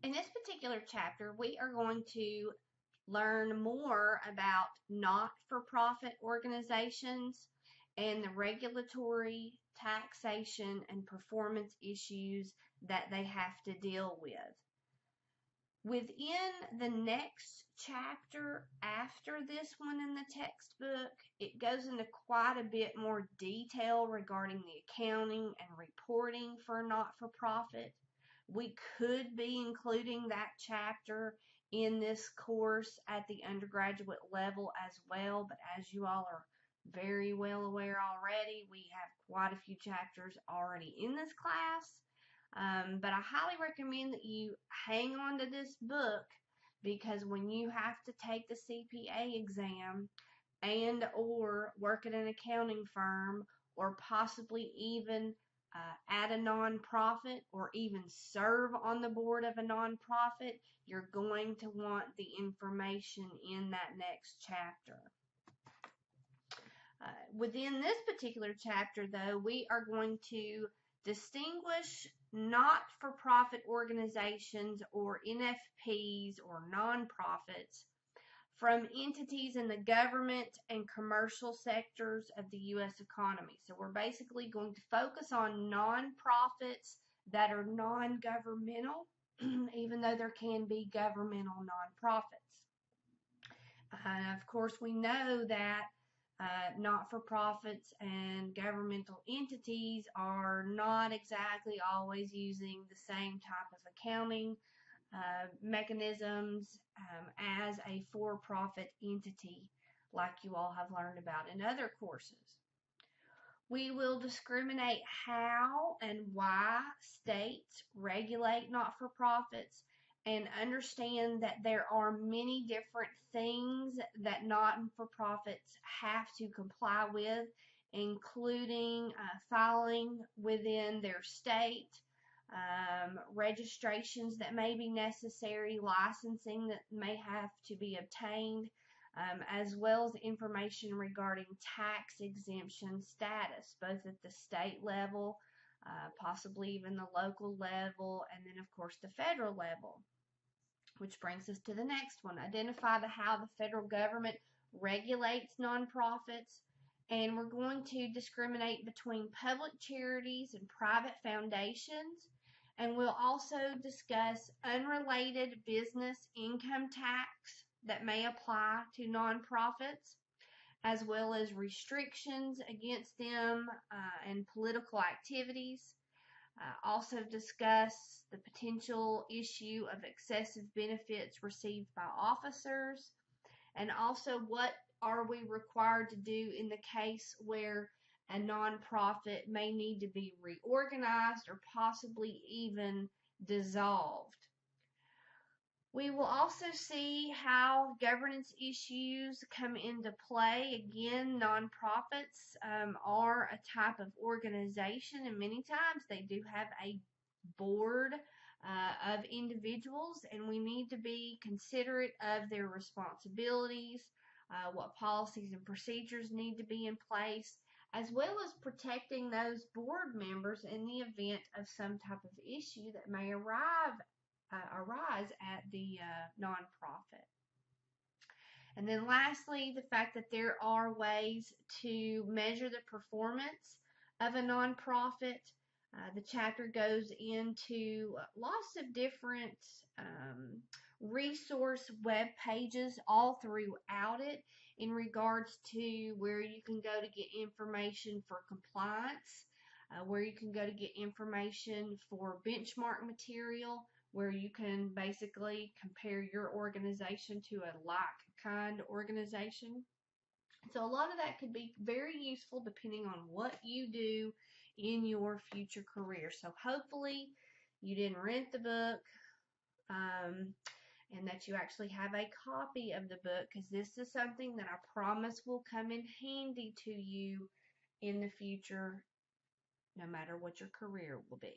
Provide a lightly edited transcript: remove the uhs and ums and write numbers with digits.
In this particular chapter, we are going to learn more about not-for-profit organizations and the regulatory, taxation, and performance issues that they have to deal with. Within the next chapter after this one in the textbook, it goes into quite a bit more detail regarding the accounting and reporting for a not-for-profit. We could be including that chapter in this course at the undergraduate level as well, but as you all are very well aware already, we have quite a few chapters already in this class. But I highly recommend that you hang on to this book, because when you have to take the CPA exam and or work at an accounting firm, or possibly even at a nonprofit, or even serve on the board of a nonprofit, you're going to want the information in that next chapter. Within this particular chapter, though, we are going to distinguish not-for-profit organizations, or NFPs, or nonprofits, from entities in the government and commercial sectors of the U.S. economy. So we're basically going to focus on nonprofits that are non-governmental, even though there can be governmental nonprofits. Of course, we know that not-for-profits and governmental entities are not exactly always using the same type of accounting mechanisms as a for-profit entity, like you all have learned about in other courses. We will discriminate how and why states regulate not-for-profits, and understand that there are many different things that not-for-profits have to comply with, including filing within their state, registrations that may be necessary, licensing that may have to be obtained, as well as information regarding tax exemption status, both at the state level, possibly even the local level, and then of course the federal level. Which brings us to the next one. Identify how the federal government regulates nonprofits, and we're going to discriminate between public charities and private foundations, and we'll also discuss unrelated business income tax that may apply to nonprofits, as well as restrictions against them and political activities. Also discuss the potential issue of excessive benefits received by officers, and also what are we required to do in the case where a nonprofit may need to be reorganized or possibly even dissolved. We will also see how governance issues come into play. Again, nonprofits are a type of organization, and many times they do have a board of individuals, and we need to be considerate of their responsibilities, what policies and procedures need to be in place, as well as protecting those board members in the event of some type of issue that may arise at the nonprofit. And then lastly, the fact that there are ways to measure the performance of a nonprofit. The chapter goes into lots of different resource web pages all throughout it in regards to where you can go to get information for compliance, where you can go to get information for benchmark material, where you can basically compare your organization to a like-kind organization. So a lot of that could be very useful depending on what you do in your future career. So hopefully you didn't rent the book, and that you actually have a copy of the book, because this is something that I promise will come in handy to you in the future, no matter what your career will be.